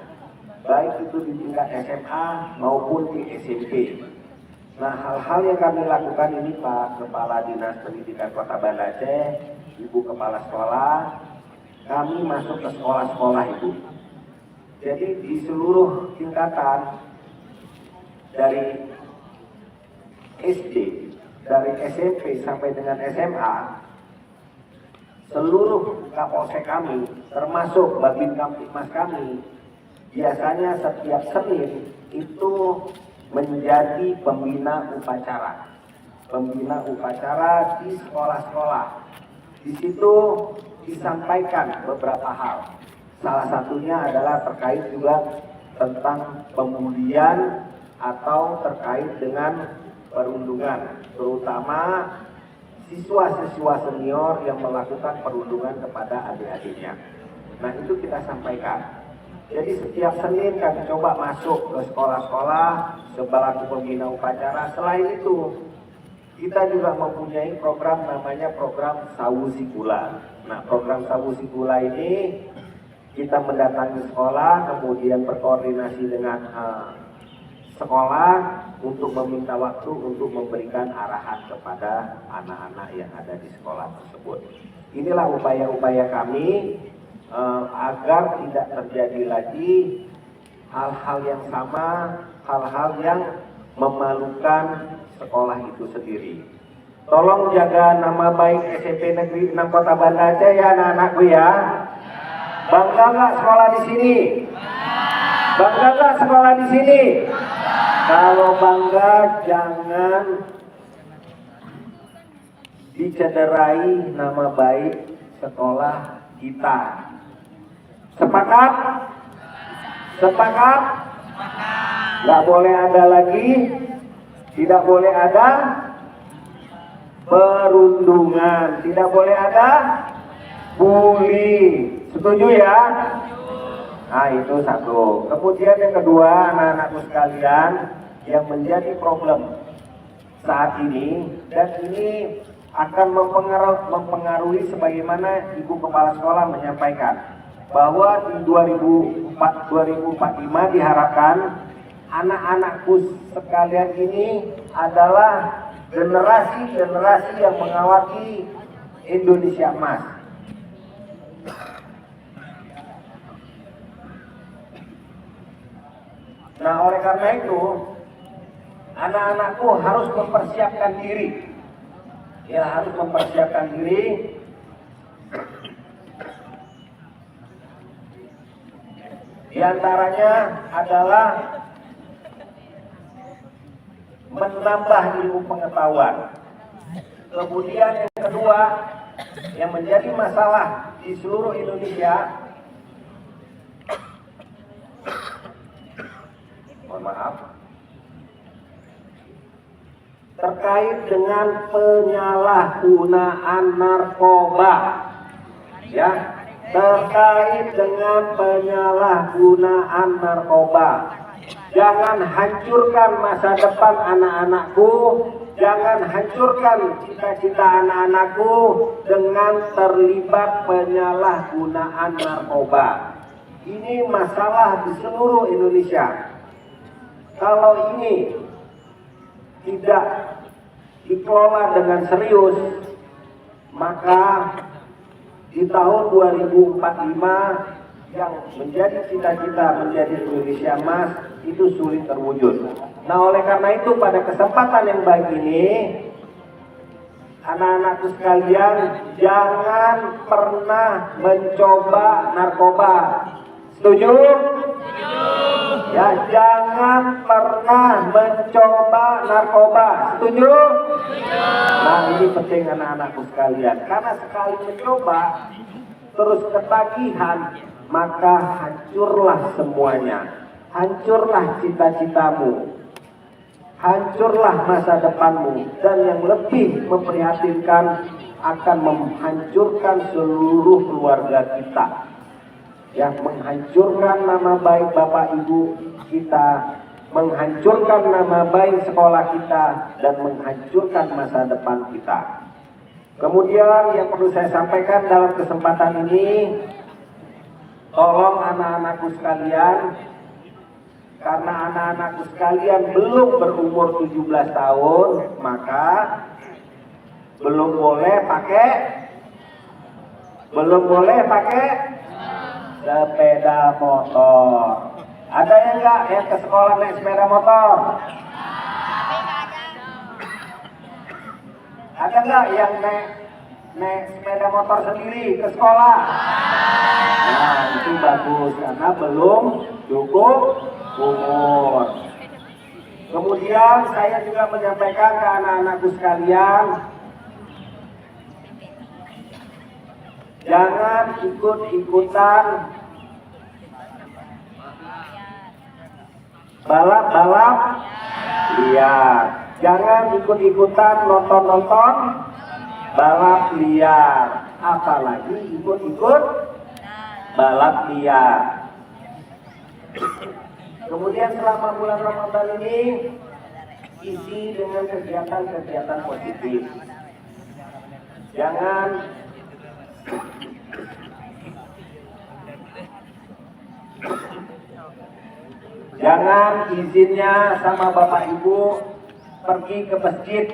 baik itu di tingkat SMA maupun di SMP. Nah, hal-hal yang kami lakukan ini Pak Kepala Dinas Pendidikan Kota Banda Aceh, Ibu Kepala Sekolah, kami masuk ke sekolah-sekolah itu. Jadi di seluruh tingkatan dari SD, dari SMP sampai dengan SMA, seluruh Kapolsek kami, termasuk Babin Kamtibmas kami, biasanya setiap Senin itu menjadi pembina upacara. Pembina upacara di sekolah-sekolah. Di situ disampaikan beberapa hal. Salah satunya adalah terkait juga tentang pembulian atau terkait dengan perundungan, terutama siswa-siswa senior yang melakukan perundungan kepada adik-adiknya. Nah, itu kita sampaikan. Jadi setiap Senin kami coba masuk ke sekolah-sekolah sebagai pembina upacara. Selain itu, kita juga mempunyai program namanya program Sawusikula. Nah, program Sawusikula ini kita mendatangi sekolah, kemudian berkoordinasi dengan sekolah untuk meminta waktu untuk memberikan arahan kepada anak-anak yang ada di sekolah tersebut. Inilah upaya-upaya kami agar tidak terjadi lagi hal-hal yang sama, hal-hal yang memalukan sekolah itu sendiri. Tolong jaga nama baik SMP Negeri 6 Kota Banda Aceh ya anak-anakku ya. Bangga nggak sekolah di sini? Bangga nggak sekolah di sini? Kalau bangga jangan dicederai nama baik sekolah kita. Sepakat? Sepakat? Nggak boleh ada lagi, tidak boleh ada perundungan, tidak boleh ada bully. Setuju ya? Nah, itu satu. Kemudian yang kedua, anak-anakku sekalian, yang menjadi problem saat ini, dan ini akan mempengaruhi sebagaimana Ibu Kepala Sekolah menyampaikan bahwa di 2045 diharapkan anak-anakku sekalian ini adalah generasi-generasi yang mengawaki Indonesia Emas. Nah, oleh karena itu anak-anakku harus mempersiapkan diri. Ya, harus mempersiapkan diri di antaranya adalah menambah ilmu pengetahuan. Kemudian yang kedua yang menjadi masalah di seluruh Indonesia, mohon maaf, terkait dengan penyalahgunaan narkoba, ya, terkait dengan penyalahgunaan narkoba. Jangan hancurkan masa depan anak-anakku, jangan hancurkan cita-cita anak-anakku dengan terlibat penyalahgunaan narkoba. Ini masalah di seluruh Indonesia. Kalau ini tidak dikelola dengan serius, maka di tahun 2045 yang menjadi cita-cita menjadi Indonesia Emas itu sulit terwujud. Nah, oleh karena itu pada kesempatan yang baik ini, anak-anakku sekalian, jangan pernah mencoba narkoba. Setuju? Ya, jangan pernah mencoba narkoba. Setuju? Nah, ini penting anak-anakku sekalian. Karena sekali mencoba, terus ketagihan, maka hancurlah semuanya. Hancurlah cita-citamu. Hancurlah masa depanmu. Dan yang lebih memprihatinkan, akan menghancurkan seluruh keluarga kita. Yang menghancurkan nama baik Bapak Ibu kita, menghancurkan nama baik sekolah kita, dan menghancurkan masa depan kita. Kemudian yang perlu saya sampaikan dalam kesempatan ini, tolong anak-anakku sekalian, karena anak-anakku sekalian belum berumur 17 tahun, maka belum boleh pakai sepeda motor. Ada yang enggak yang ke sekolah naik sepeda motor? Ada enggak yang naik sepeda motor sendiri ke sekolah? Nah, itu bagus karena belum cukup umur. Kemudian saya juga menyampaikan ke anak-anakku sekalian, jangan ikut-ikutan balap-balap liar. Jangan ikut-ikutan nonton-nonton balap liar. Apalagi ikut-ikut balap liar. Kemudian selama bulan Ramadan ini isi dengan kegiatan-kegiatan positif. Jangan izinnya sama Bapak Ibu pergi ke masjid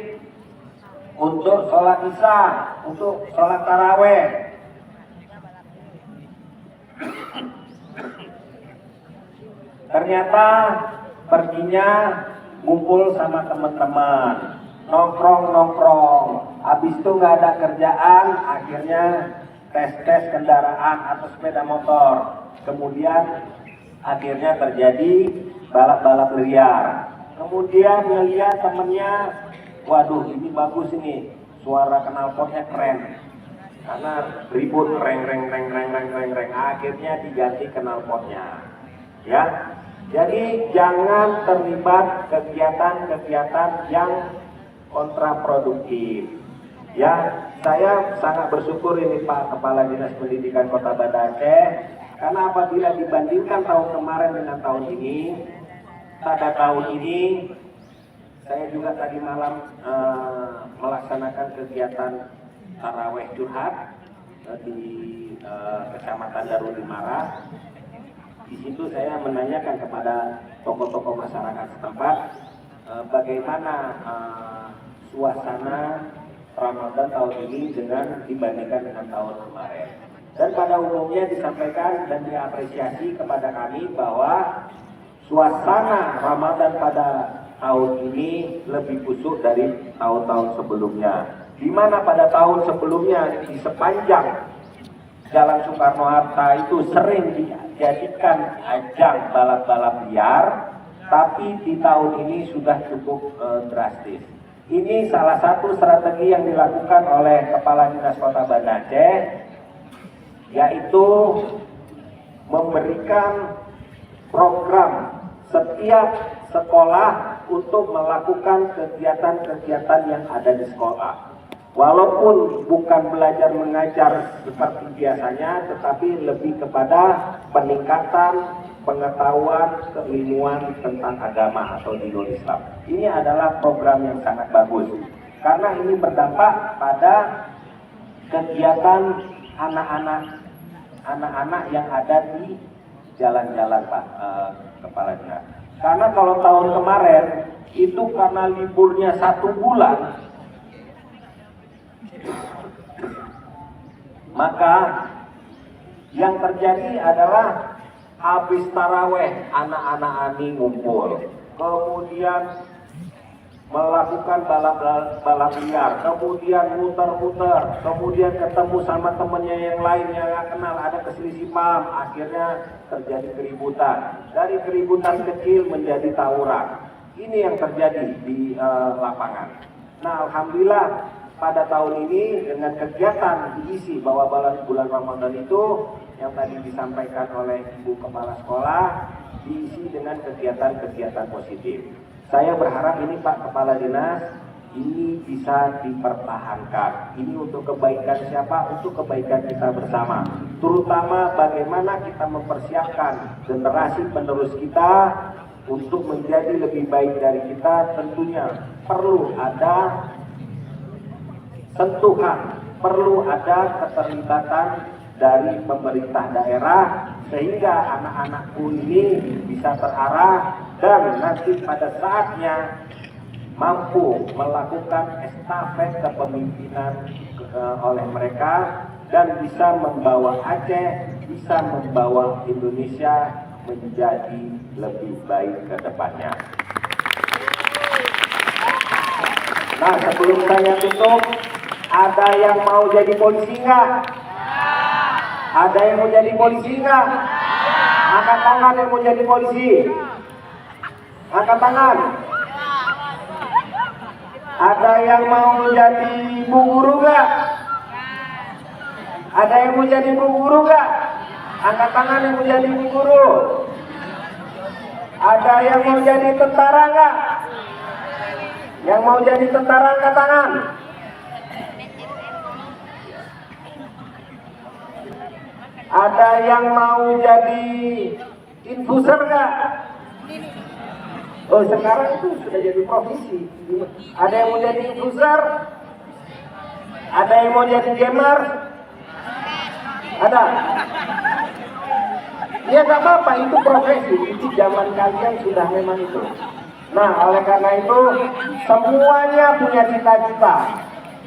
untuk sholat isya, untuk sholat taraweh. Ternyata perginya ngumpul sama teman-teman, nongkrong. Habis itu nggak ada kerjaan, akhirnya tes kendaraan atau sepeda motor. Kemudian akhirnya terjadi balap-balap liar. Kemudian melihat temennya, waduh ini bagus ini, suara knalpotnya keren. Karena ribut reng. Akhirnya diganti knalpotnya. Ya, jadi jangan terlibat kegiatan-kegiatan yang kontraproduktif. Ya, saya sangat bersyukur ini Pak Kepala Dinas Pendidikan Kota Banda Aceh, karena apabila dibandingkan tahun kemarin dengan tahun ini, pada tahun ini saya juga tadi malam melaksanakan kegiatan taraweh curhat di Kecamatan Darul Imara. Di situ saya menanyakan kepada tokoh-tokoh masyarakat setempat bagaimana suasana Ramadan tahun ini dibandingkan dengan tahun kemarin. Dan pada umumnya disampaikan dan diapresiasi kepada kami bahwa suasana Ramadan pada tahun ini lebih khusyuk dari tahun-tahun sebelumnya. Di mana pada tahun sebelumnya di sepanjang Jalan Soekarno-Hatta itu sering dijadikan ajang balap-balap liar, tapi di tahun ini sudah cukup drastis. Ini salah satu strategi yang dilakukan oleh Kepala Dinas Kota Banda Aceh, yaitu memberikan program setiap sekolah untuk melakukan kegiatan-kegiatan yang ada di sekolah. Walaupun bukan belajar mengajar seperti biasanya, tetapi lebih kepada peningkatan pengetahuan keilmuan tentang agama atau dinul Islam. Ini adalah program yang sangat bagus karena ini berdampak pada kegiatan anak-anak yang ada di jalan-jalan Pak Kepala Dinas. Karena kalau tahun kemarin itu karena liburnya 1 bulan, maka yang terjadi adalah habis taraweh anak-anak ani ngumpul, kemudian melakukan balap liar, kemudian muter-muter, kemudian ketemu sama temennya yang lain yang nggak kenal, ada keselisih paham, akhirnya terjadi keributan. Dari keributan kecil menjadi tawuran. Ini yang terjadi di lapangan. Nah, alhamdulillah pada tahun ini dengan kegiatan diisi bahwa bulan Ramadan itu yang tadi disampaikan oleh Ibu Kepala Sekolah diisi dengan kegiatan-kegiatan positif. Saya berharap ini Pak Kepala Dinas ini bisa dipertahankan. Ini untuk kebaikan siapa? Untuk kebaikan kita bersama. Terutama bagaimana kita mempersiapkan generasi penerus kita untuk menjadi lebih baik dari kita. Tentunya perlu ada sentuhan, perlu ada keterlibatan dari pemerintah daerah sehingga anak-anakku ini bisa terarah dan nanti pada saatnya mampu melakukan estafet kepemimpinan oleh mereka dan bisa membawa Aceh, bisa membawa Indonesia menjadi lebih baik ke depannya. Nah, sebelum saya tutup, ada yang mau jadi polisi nggak? Ada yang mau jadi polisi nggak? Angkat tangan yang mau jadi polisi. Angkat tangan. Ada yang mau jadi ibu guru nggak? Ada yang mau jadi ibu guru nggak? Angkat tangan yang mau jadi ibu guru. Ada yang mau jadi tentara nggak? Yang mau jadi tentara angkat tangan. Ada yang mau jadi infuser nggak? Oh, sekarang itu sudah jadi profesi. Ada yang mau jadi infuser? Ada yang mau jadi gamer? Ada? Ya nggak apa-apa, itu profesi. Itu zaman kalian sudah memang itu. Nah, oleh karena itu semuanya punya cita-cita.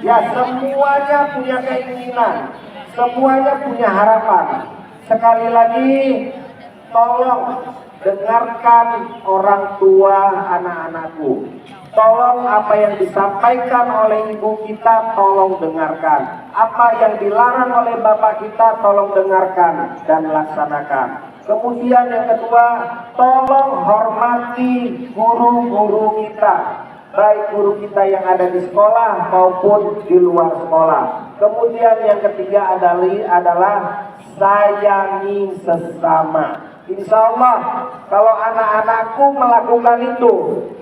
Ya, semuanya punya keinginan. Semuanya punya harapan. Sekali lagi, tolong dengarkan orang tua anak-anakku. Tolong apa yang disampaikan oleh ibu kita, tolong dengarkan. Apa yang dilarang oleh bapak kita, tolong dengarkan dan laksanakan. Kemudian yang kedua, tolong hormati guru-guru kita. Baik guru kita yang ada di sekolah maupun di luar sekolah. Kemudian yang ketiga adalah sayangi sesama. Insya Allah kalau anak-anakku melakukan itu,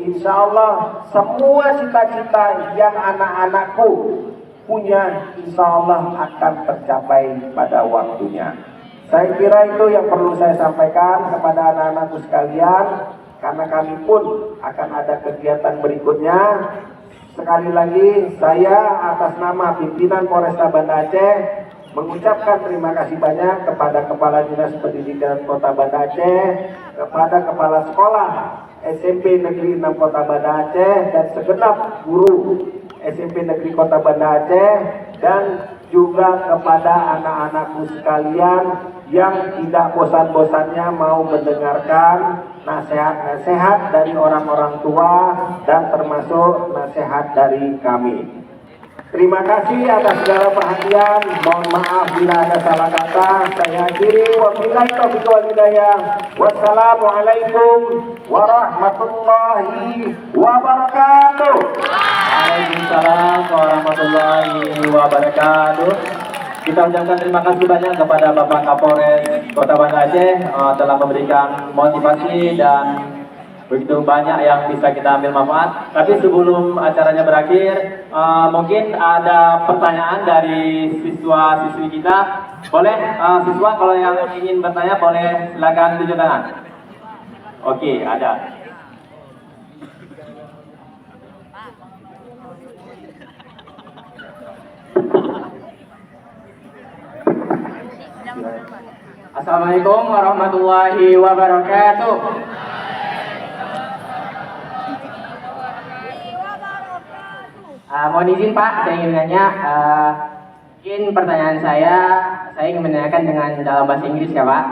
insya Allah semua cita-cita yang anak-anakku punya, insya Allah akan tercapai pada waktunya. Saya kira itu yang perlu saya sampaikan kepada anak-anakku sekalian. Karena kami pun akan ada kegiatan berikutnya. Sekali lagi saya atas nama pimpinan Polresta Banda Aceh mengucapkan terima kasih banyak kepada Kepala Dinas Pendidikan Kota Banda Aceh, kepada Kepala Sekolah SMP Negeri 6 Kota Banda Aceh dan segenap guru SMP Negeri Kota Banda Aceh, dan juga kepada anak-anakku sekalian yang tidak bosan-bosannya mau mendengarkan nasihat-nasihat dari orang-orang tua dan termasuk nasihat dari kami. Terima kasih atas segala perhatian. Mohon maaf bila ada salah kata. Saya akhiri. Wabillahi taufiq wal hidayah. Wassalamualaikum warahmatullahi wabarakatuh. Waalaikumsalam warahmatullahi wabarakatuh. Kita ucapkan terima kasih banyak kepada Bapak Kapolres Kota Banda Aceh telah memberikan motivasi dan begitu banyak yang bisa kita ambil manfaat. Tapi sebelum acaranya berakhir, mungkin ada pertanyaan dari siswa-siswi kita. Boleh siswa kalau yang ingin bertanya boleh silakan tunjuk tangan. Oke, ada. Assalamualaikum warahmatullahi wabarakatuh. Mohon izin Pak, saya ingin nanya, mungkin pertanyaan saya ingin menanyakan dengan dalam bahasa Inggris ya Pak.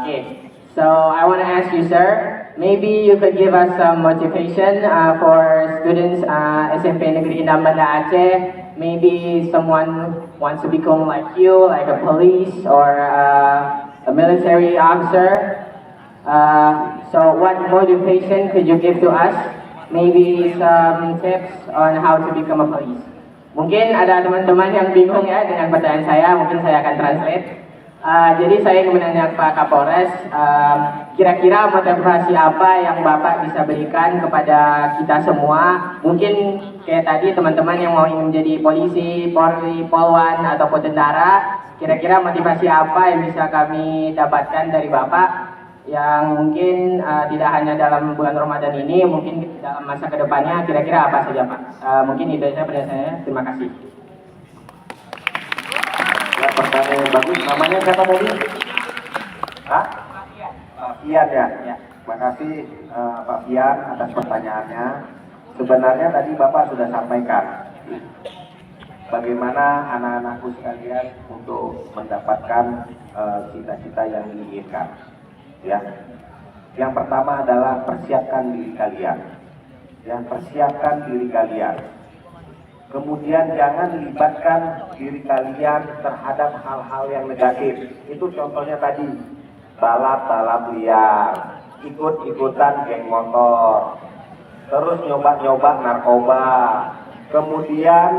Okay, so I want to ask you sir, maybe you could give us some motivation for students SMP Negeri Indah Banda Aceh. Maybe someone wants to become like you, like a police or a military officer. So what motivation could you give to us? Maybe some tips on how to become a police. Mungkin ada teman-teman yang bingung ya dengan pertanyaan saya, mungkin saya akan translate. Jadi saya ingin menanya Pak Kapolres, kira-kira motivasi apa yang Bapak bisa berikan kepada kita semua? Mungkin kayak tadi teman-teman yang mau ingin menjadi polisi, polri, polwan, ataupun tentara, kira-kira motivasi apa yang bisa kami dapatkan dari Bapak? Yang mungkin tidak hanya dalam bulan Ramadan ini, mungkin dalam masa kedepannya, kira-kira apa saja Pak? Mungkin itu saja penjelasannya. Terima kasih. Ya, pertanyaan yang bagus. Namanya siapa tadi? Hah? Pak Fian ya? Ya. Terima kasih Pak Fian atas pertanyaannya. Sebenarnya tadi Bapak sudah sampaikan bagaimana anak-anakku sekalian untuk mendapatkan cita-cita yang diinginkan. Ya, yang pertama adalah persiapkan diri kalian. Ya, persiapkan diri kalian. Kemudian jangan libatkan diri kalian terhadap hal-hal yang negatif. Itu contohnya tadi, balap-balap liar, ikut-ikutan geng motor, terus nyoba-nyoba narkoba, kemudian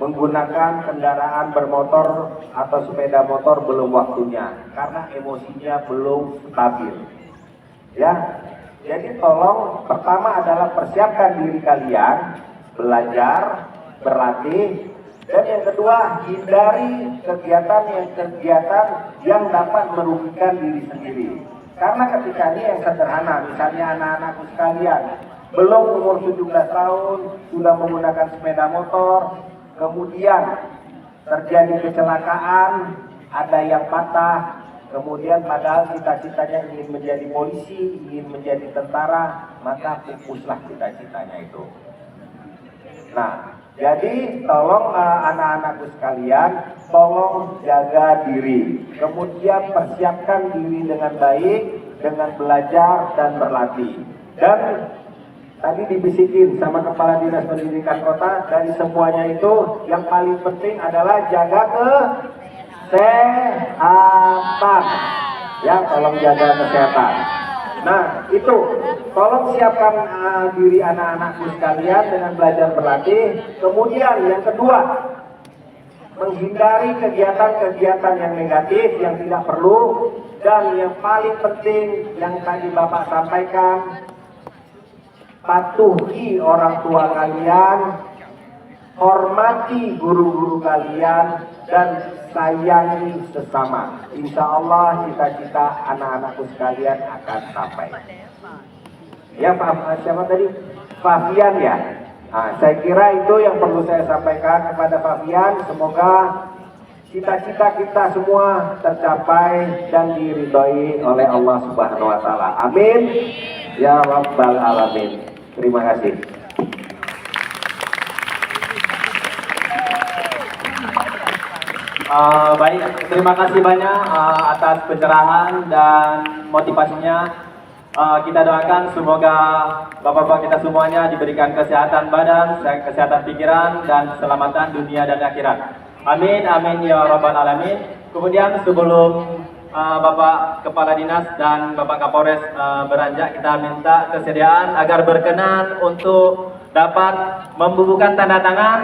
menggunakan kendaraan bermotor atau sepeda motor belum waktunya karena emosinya belum stabil. Ya, jadi tolong pertama adalah persiapkan diri kalian, belajar, berlatih, dan yang kedua hindari kegiatan yang dapat merugikan diri sendiri. Karena ketika ini yang sederhana, misalnya anak-anakku sekalian belum umur 17 tahun sudah menggunakan sepeda motor, kemudian terjadi kecelakaan, ada yang patah, kemudian padahal cita-citanya ingin menjadi polisi, ingin menjadi tentara, maka pupuslah cita-citanya itu. Nah, jadi tolong anak-anakku sekalian, tolong jaga diri, kemudian persiapkan diri dengan baik, dengan belajar dan berlatih. Dan tadi dibisikin sama Kepala Dinas Pendidikan Kota, dari semuanya itu yang paling penting adalah jaga kesehatan. Ya, tolong jaga kesehatan. Nah, itu tolong siapkan diri anak-anakku sekalian dengan belajar berlatih. Kemudian yang kedua, menghindari kegiatan-kegiatan yang negatif, yang tidak perlu. Dan yang paling penting yang tadi Bapak sampaikan, patuhi orang tua kalian, hormati guru-guru kalian, dan sayangi sesama. Insya Allah cita-cita anak-anakku sekalian akan sampai. Ya, Pak, siapa tadi? Fabian ya? Nah, saya kira itu yang perlu saya sampaikan kepada Fabian. Semoga cita-cita kita semua tercapai dan diridhoi oleh Allah Subhanahu wa Ta'ala. Amin. Ya Rabbal Alamin. Terima kasih. Baik, terima kasih banyak atas pencerahan dan motivasinya. Kita doakan semoga Bapak-Bapak kita semuanya diberikan kesehatan badan, kesehatan pikiran, dan keselamatan dunia dan akhirat. Amin, amin ya Rabbal Alamin. Kemudian sebelum Bapak Kepala Dinas dan Bapak Kapolres beranjak, kita minta kesediaan agar berkenan untuk dapat membubuhkan tanda tangan.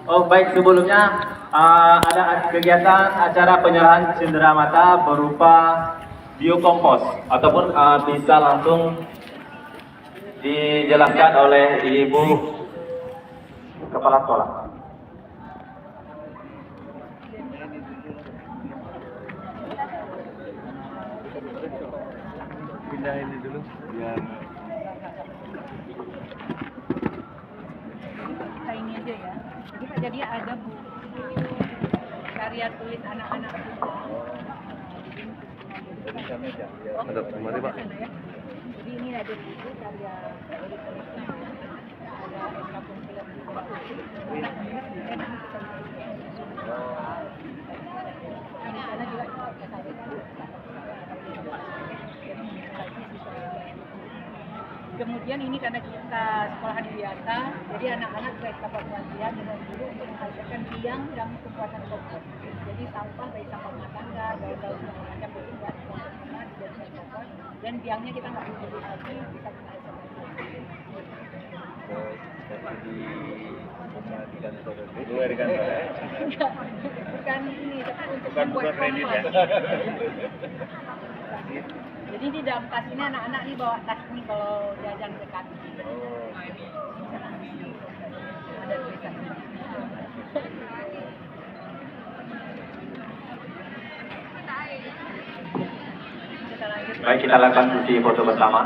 Baik, sebelumnya ada kegiatan acara penyerahan cenderamata berupa biokompos ataupun bisa langsung dijelaskan oleh Ibu Kepala Sekolah. Pindah ini dulu biar ini aja ya. Jadi ada buku karya tulis anak-anak. ada kemari Pak. Jadi ini ada buku karya ada Kemudian ini karena kita sekolahan biasa, jadi anak-anak baik dapat bantuan dengan guru untuk menghasilkan biang dan pembuatan kompos. Jadi sampah baik sampah rumah tangga, daun-daun segala macam itu buat kompos rumah dijadikan kompos. Dan biangnya kita nggak perlu beli lagi, bisa kita hasilkan. Bukan ini, tapi untuk membuat kompos. Jadi di dalam tas ini anak-anak nih bawa tas ini kalau jajan ke kantin. Ada tulisannya. Kita lanjut. Baik, kita lakukan sesi foto bersama.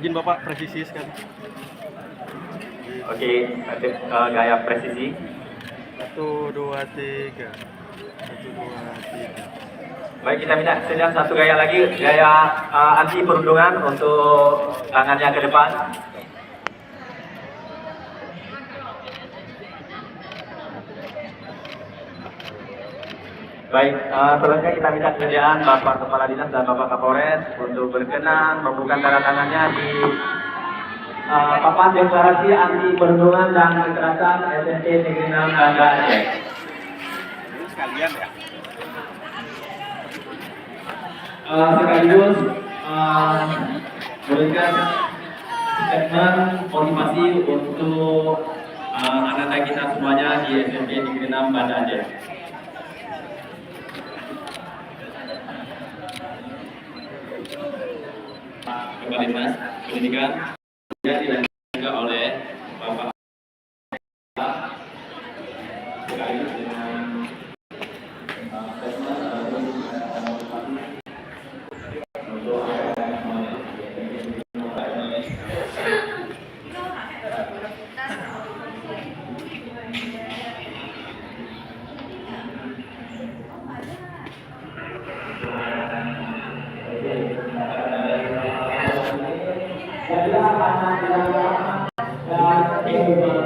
Izin Bapak presisi sekali. Oke, gaya presisi. 1, 2, 3. 1, 2, 3. Baik, kita minta sedang satu gaya lagi, gaya anti perundungan untuk tangannya ke depan. Baik, selanjutnya kita minta kesediaan Bapak Kepala Dinas dan Bapak Kapolres untuk berkenan membuka tanda tangannya di papan deklarasi anti perundungan dan kekerasan SMP Negeri 6 Banda Aceh. Sekalian ya. Sekaligus memberikan statement motivasi untuk anak-anak kita semuanya di SMP Negeri 6 Banda Aceh. Kepala Dinas Pendidikan yang dilakukan oleh Bapak sekaligus dengan untuk